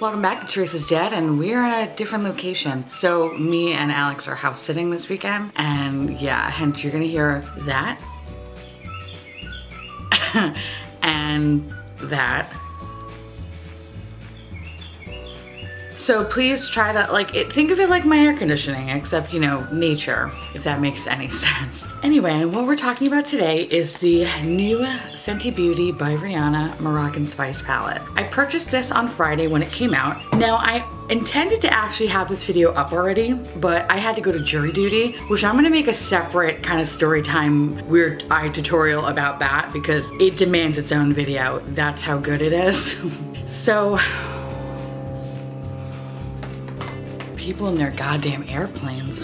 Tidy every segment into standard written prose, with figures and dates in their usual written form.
Welcome back to Teresa's Dad, and we're in a different location. So me and Alex are house sitting this weekend, and yeah, hence you're gonna hear that and that. So please try to think of it like my air conditioning, except, you know, nature, if that makes any sense. Anyway, what we're talking about today is the new Fenty Beauty by Rihanna Moroccan Spice Palette. I purchased this on Friday when it came out. Now, I intended to actually have this video up already, but I had to go to jury duty, which I'm gonna make a separate kind of story time weird eye tutorial about that because it demands its own video. That's how good it is. So, people in their goddamn airplanes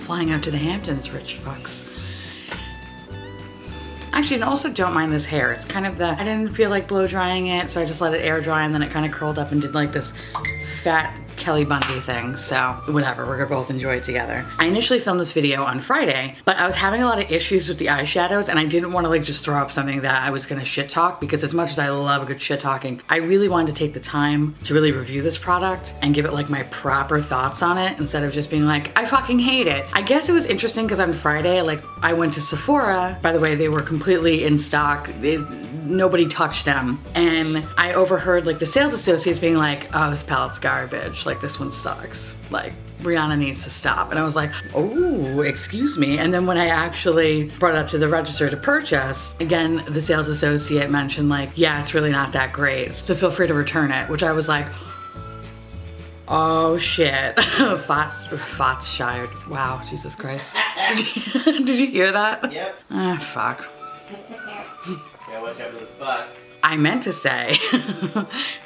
flying out to the Hamptons, rich fucks. Actually, and also don't mind this hair. It's kind of I didn't feel like blow drying it, so I just let it air dry, and then it kind of curled up and did like this fat Kelly Bundy thing. So whatever, we're gonna both enjoy it together. I initially filmed this video on Friday, but I was having a lot of issues with the eyeshadows, and I didn't want to like just throw up something that I was gonna shit talk, because as much as I love a good shit talking, I really wanted to take the time to really review this product and give it like my proper thoughts on it, instead of just being like, I fucking hate it. I guess it was interesting because on Friday, like, I went to Sephora. By the way, they were completely in stock. Nobody touched them. And I overheard like the sales associates being like, oh, this palette's garbage. Like, this one sucks. Like, Rihanna needs to stop. And I was like, oh, excuse me. And then when I actually brought it up to the register to purchase, again, the sales associate mentioned like, yeah, it's really not that great, so feel free to return it, which I was like, oh shit. Fots shired. Wow, Jesus Christ. Did you hear that? Yep. Ah, fuck. Yeah, watch out for those butts. I meant to say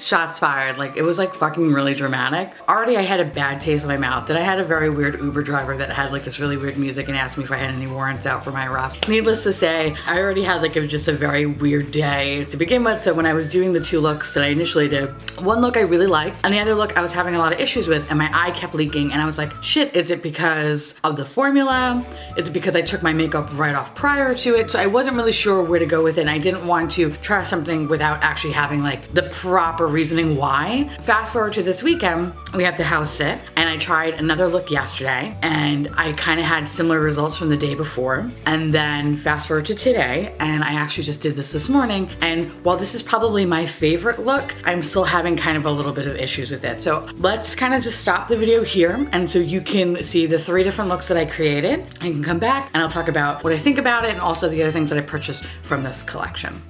shots fired. Like, it was like fucking really dramatic. Already I had a bad taste in my mouth. Then I had a very weird Uber driver that had like this really weird music and asked me if I had any warrants out for my arrest. Needless to say, I already had like, it was just a very weird day to begin with. So when I was doing the two looks that I initially did, one look I really liked, and the other look I was having a lot of issues with, and my eye kept leaking, and I was like, shit, is it because of the formula? Is it because I took my makeup right off prior to it? So I wasn't really sure where to go with it, and I didn't want to try something without actually having like the proper reasoning why. Fast forward to this weekend, we have the house sit, and I tried another look yesterday, and I kind of had similar results from the day before. And then fast forward to today, and I actually just did this morning, and while this is probably my favorite look, I'm still having kind of a little bit of issues with it. So let's kind of just stop the video here, and so you can see the 3 different looks that I created. I can come back and I'll talk about what I think about it, and also the other things that I purchased from this collection.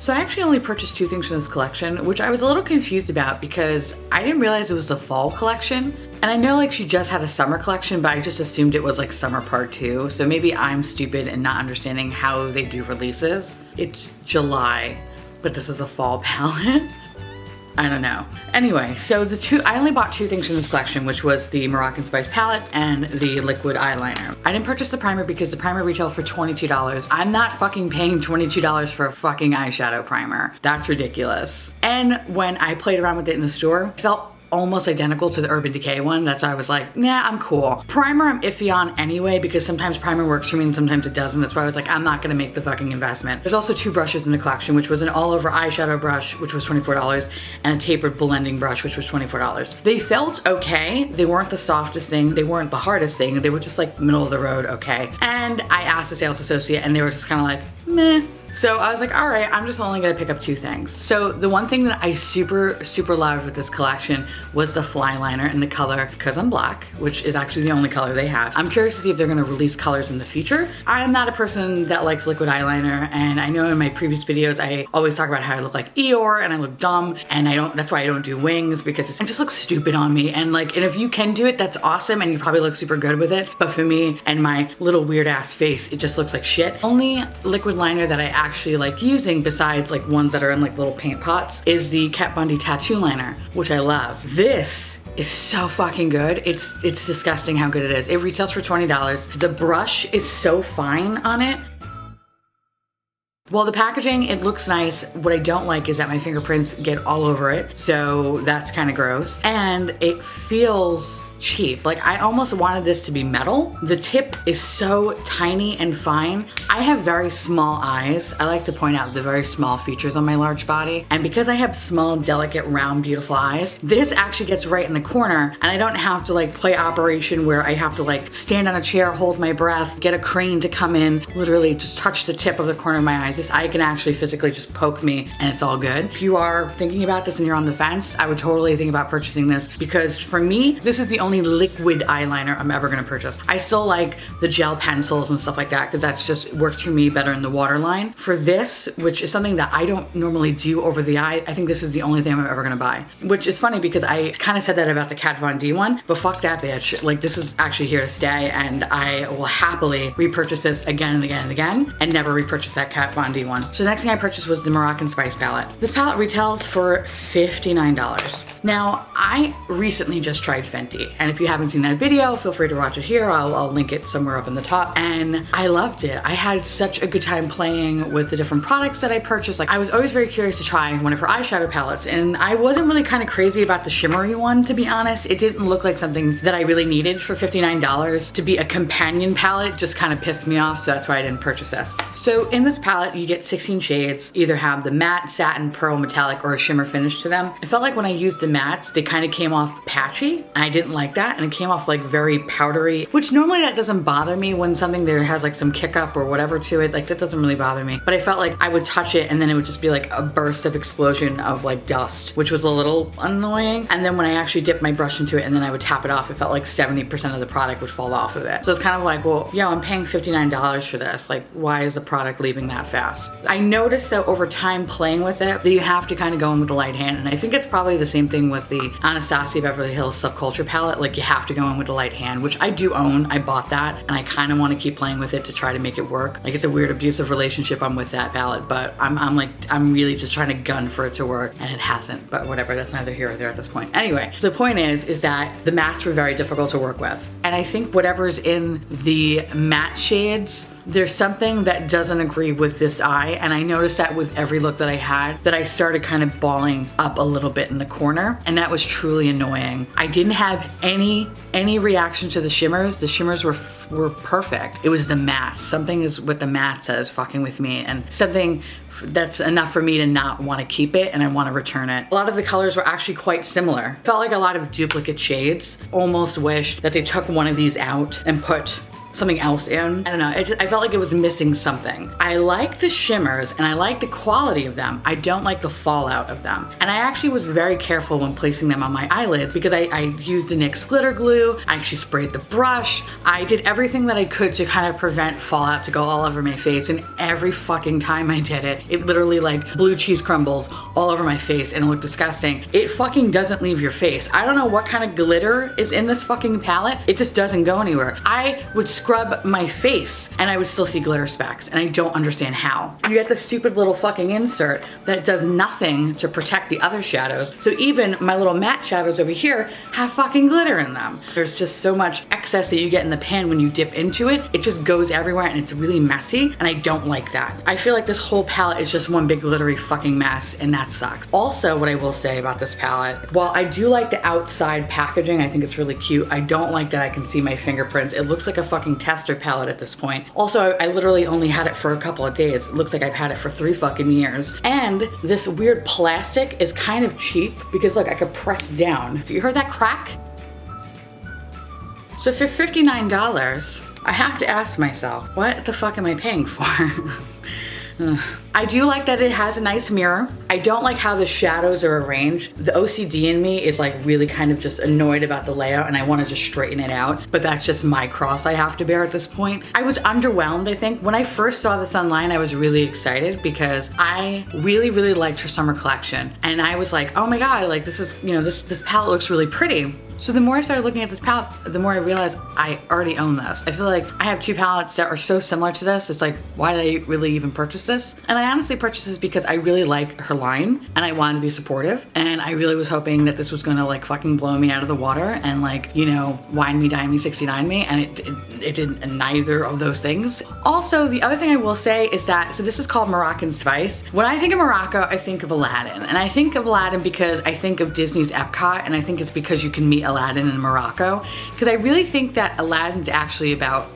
So I actually only purchased 2 things from this collection, which I was a little confused about because I didn't realize it was the fall collection. And I know like she just had a summer collection, but I just assumed it was like summer part 2. So maybe I'm stupid and not understanding how they do releases. It's July, but this is a fall palette. I don't know. Anyway, so I only bought 2 things from this collection, which was the Moroccan Spice palette and the liquid eyeliner. I didn't purchase the primer because the primer retailed for $22. I'm not fucking paying $22 for a fucking eyeshadow primer. That's ridiculous. And when I played around with it in the store, it felt almost identical to the Urban Decay one. That's why I was like, nah, I'm cool. Primer I'm iffy on anyway because sometimes primer works for me and sometimes it doesn't. That's why I was like, I'm not gonna make the fucking investment. There's also 2 brushes in the collection, which was an all over eyeshadow brush, which was $24, and a tapered blending brush, which was $24. They felt okay. They weren't the softest thing. They weren't the hardest thing. They were just like middle of the road okay. And I asked the sales associate and they were just kind of like, meh. So I was like, all right, I'm just only gonna pick up 2 things. So the one thing that I super loved with this collection was the Flyliner in the color Cause I'm Black, which is actually the only color they have. I'm curious to see if they're gonna release colors in the future. I'm not a person that likes liquid eyeliner, and I know in my previous videos, I always talk about how I look like Eeyore and I look dumb, and that's why I don't do wings because it just looks stupid on me. And if you can do it, that's awesome, and you probably look super good with it. But for me and my little weird ass face, it just looks like shit. Only liquid liner that I actually like using, besides like ones that are in like little paint pots, is the Kat Von D tattoo liner, which I love. This is so fucking good. It's disgusting how good it is. It retails for $20. The brush is so fine on it. Well, the packaging, it looks nice. What I don't like is that my fingerprints get all over it, so that's kind of gross. And it feels cheap. Like I almost wanted this to be metal. The tip is so tiny and fine. I have very small eyes. I like to point out the very small features on my large body. And because I have small, delicate, round, beautiful eyes, this actually gets right in the corner, and I don't have to like play operation where I have to like stand on a chair, hold my breath, get a crane to come in, literally just touch the tip of the corner of my eye. This eye can actually physically just poke me and it's all good. If you are thinking about this and you're on the fence, I would totally think about purchasing this because for me, this is the only liquid eyeliner I'm ever gonna purchase. I still like the gel pencils and stuff like that because that's just works for me better in the waterline. For this, which is something that I don't normally do over the eye, I think this is the only thing I'm ever gonna buy. Which is funny because I kind of said that about the Kat Von D one, but fuck that bitch. Like this is actually here to stay, and I will happily repurchase this again and again and again and never repurchase that Kat Von D one. So the next thing I purchased was the Moroccan Spice palette. This palette retails for $59. Now, I recently just tried Fenty, and if you haven't seen that video, feel free to watch it here. I'll link it somewhere up in the top, and I loved it. I had such a good time playing with the different products that I purchased. Like, I was always very curious to try one of her eyeshadow palettes, and I wasn't really kind of crazy about the shimmery one, to be honest. It didn't look like something that I really needed for $59. To be a companion palette just kind of pissed me off, so that's why I didn't purchase this. So in this palette, you get 16 shades, either have the matte, satin, pearl, metallic, or a shimmer finish to them. It felt like when I used the mattes, they kind of came off patchy. I didn't like that, and it came off like very powdery, which normally that doesn't bother me when something there has like some kick up or whatever to it. Like that doesn't really bother me. But I felt like I would touch it and then it would just be like a burst of explosion of like dust, which was a little annoying. And then when I actually dipped my brush into it and then I would tap it off, it felt like 70% of the product would fall off of it. So it's kind of like, well, yo, I'm paying $59 for this. Like, why is the product leaving that fast? I noticed that over time playing with it, that you have to kind of go in with the light hand. And I think it's probably the same thing with the Anastasia Beverly Hills Subculture palette. Like, you have to go in with the light hand, which I do own. I bought that and I kind of want to keep playing with it to try to make it work. Like, it's a weird abusive relationship I'm with that palette, but I'm really just trying to gun for it to work, and it hasn't. But whatever, that's neither here or there at this point. Anyway, so the point is that the mattes were very difficult to work with. And I think whatever's in the matte shades, there's something that doesn't agree with this eye, and I noticed that with every look that I had, that I started kind of balling up a little bit in the corner, and that was truly annoying. I didn't have any reaction to the shimmers. The shimmers were perfect. It was the matte. Something is with the matte that is fucking with me, and something that's enough for me to not want to keep it and I want to return it. A lot of the colors were actually quite similar. Felt like a lot of duplicate shades. Almost wish that they took one of these out and put something else in. I don't know, I felt like it was missing something. I like the shimmers and I like the quality of them. I don't like the fallout of them. And I actually was very careful when placing them on my eyelids because I used the NYX glitter glue. I actually sprayed the brush. I did everything that I could to kind of prevent fallout to go all over my face, and every fucking time I did it, it literally like blue cheese crumbles all over my face and it looked disgusting. It fucking doesn't leave your face. I don't know what kind of glitter is in this fucking palette. It just doesn't go anywhere. I would scrub my face and I would still see glitter specks, and I don't understand how. You get the stupid little fucking insert that does nothing to protect the other shadows. So even my little matte shadows over here have fucking glitter in them. There's just so much excess that you get in the pan when you dip into it. It just goes everywhere and it's really messy, and I don't like that. I feel like this whole palette is just one big glittery fucking mess, and that sucks. Also, what I will say about this palette, while I do like the outside packaging, I think it's really cute, I don't like that I can see my fingerprints. It looks like a fucking tester palette at this point. Also, I literally only had it for a couple of days. It looks like I've had it for 3 fucking years. And this weird plastic is kind of cheap because look, I could press down. So you heard that crack? So for $59, I have to ask myself, what the fuck am I paying for? I do like that it has a nice mirror. I don't like how the shadows are arranged. The OCD in me is like really kind of just annoyed about the layout, and I want to just straighten it out, but that's just my cross I have to bear at this point. I was underwhelmed, I think. When I first saw this online, I was really excited because I really, really liked her summer collection. And I was like, oh my God, like this is, you know, this palette looks really pretty. So the more I started looking at this palette, the more I realized I already own this. I feel like I have 2 palettes that are so similar to this. It's like, why did I really even purchase this? And I honestly purchased this because I really like her line and I wanted to be supportive. And I really was hoping that this was gonna like fucking blow me out of the water and like, you know, wine me, dine me, 69 me. And it did neither of those things. Also, the other thing I will say is that, so this is called Moroccan Spice. When I think of Morocco, I think of Aladdin. And I think of Aladdin because I think of Disney's Epcot, and I think it's because you can meet Aladdin in Morocco, because I really think that Aladdin's actually about,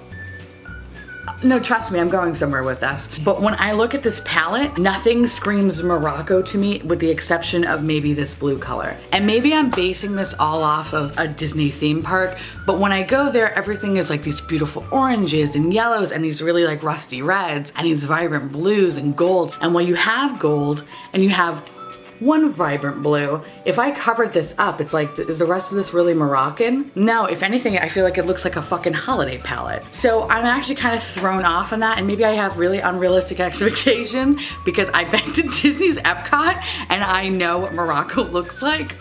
no, trust me, I'm going somewhere with this. But when I look at this palette, nothing screams Morocco to me with the exception of maybe this blue color. And maybe I'm basing this all off of a Disney theme park, but when I go there, everything is like these beautiful oranges and yellows and these really like rusty reds and these vibrant blues and golds. And when you have gold and you have one vibrant blue, if I covered this up, it's like, is the rest of this really Moroccan? No, if anything, I feel like it looks like a fucking holiday palette. So I'm actually kind of thrown off on that, and maybe I have really unrealistic expectations because I've been to Disney's Epcot and I know what Morocco looks like.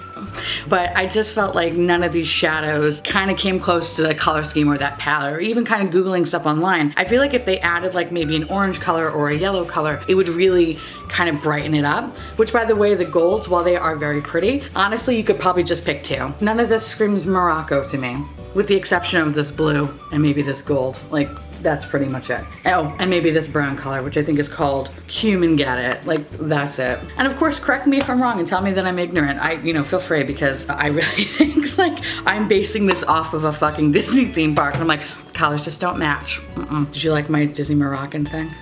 But I just felt like none of these shadows kind of came close to the color scheme or that palette, or even kind of Googling stuff online. I feel like if they added like maybe an orange color or a yellow color, it would really kind of brighten it up. Which, by the way, the golds, while they are very pretty, honestly, you could probably just pick 2. None of this screams Morocco to me, with the exception of this blue and maybe this gold. Like, that's pretty much it. Oh, and maybe this brown color, which I think is called Cumin Get It. Like, that's it. And of course, correct me if I'm wrong and tell me that I'm ignorant. Feel free, because I really think like I'm basing this off of a fucking Disney theme park. And I'm like, colors just don't match. Did you like my Disney Moroccan thing?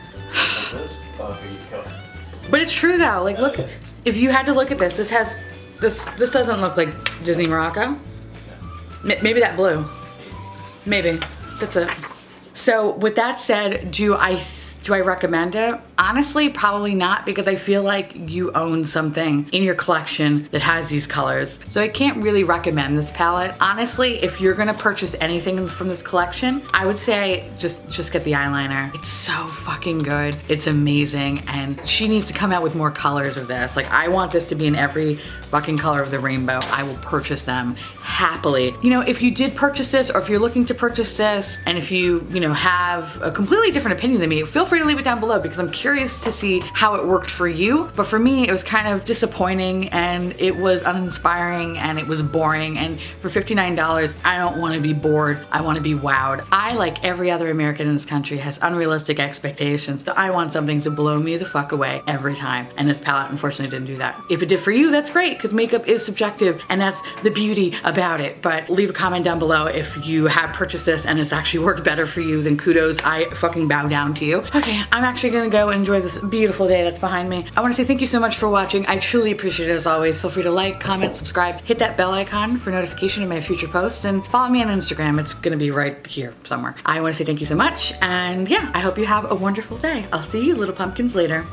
But it's true though. Like, look, if you had to look at this, this doesn't look like Disney Morocco. Maybe that blue. Maybe. That's it. So with that said, do I recommend it? Honestly, probably not, because I feel like you own something in your collection that has these colors. So I can't really recommend this palette. Honestly, if you're gonna purchase anything from this collection, I would say just get the eyeliner. It's so fucking good. It's amazing, and she needs to come out with more colors of this. Like, I want this to be in every fucking color of the rainbow. I will purchase them happily. You know, if you did purchase this, or if you're looking to purchase this, and if you have a completely different opinion than me, feel free to leave it down below, because I'm curious to see how it worked for you. But for me, it was kind of disappointing, and it was uninspiring, and it was boring. And for $59, I don't want to be bored. I want to be wowed. I, like every other American in this country, has unrealistic expectations. So I want something to blow me the fuck away every time. And this palette, unfortunately, didn't do that. If it did for you, that's great, because makeup is subjective, and that's the beauty about it. But leave a comment down below if you have purchased this and it's actually worked better for you. Then kudos, I fucking bow down to you. Okay, I'm actually gonna go enjoy this beautiful day that's behind me. I want to say thank you so much for watching. I truly appreciate it as always. Feel free to like, comment, subscribe, hit that bell icon for notification of my future posts, and follow me on Instagram. It's gonna be right here somewhere. I want to say thank you so much, and yeah, I hope you have a wonderful day. I'll see you little pumpkins later.